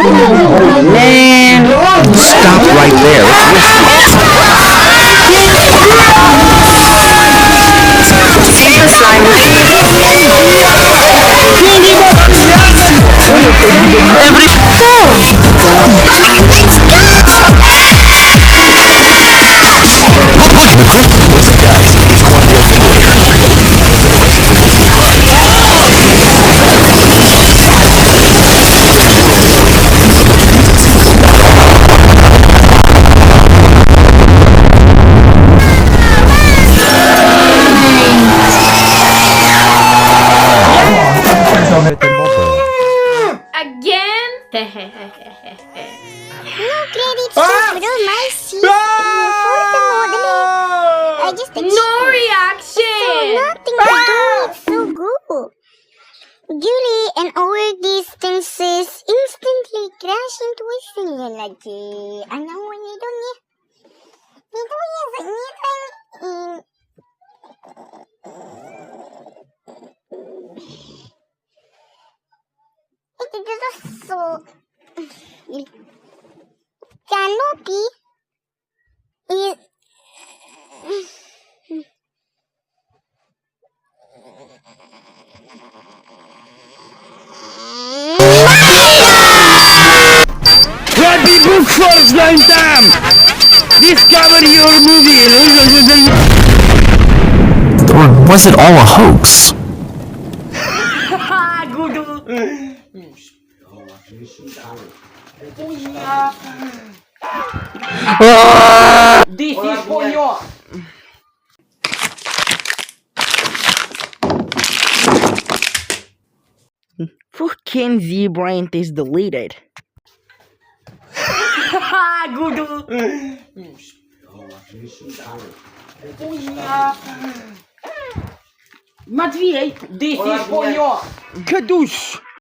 Man! Stop right there. Again? No credits to bro, my seat. For the modeling. I just No So reaction! nothing to do. It's so good. Julie and our distances instantly crash into a single lagi. Alam mo nito niya. Nito niya sa niya Ito just so Canopy is Happy Book Force time! Discover your movie! Or was it all a hoax? Google! This is for you! Fucking Z-Brain is deleted. Google! Матвей, this is for you! Кадуш!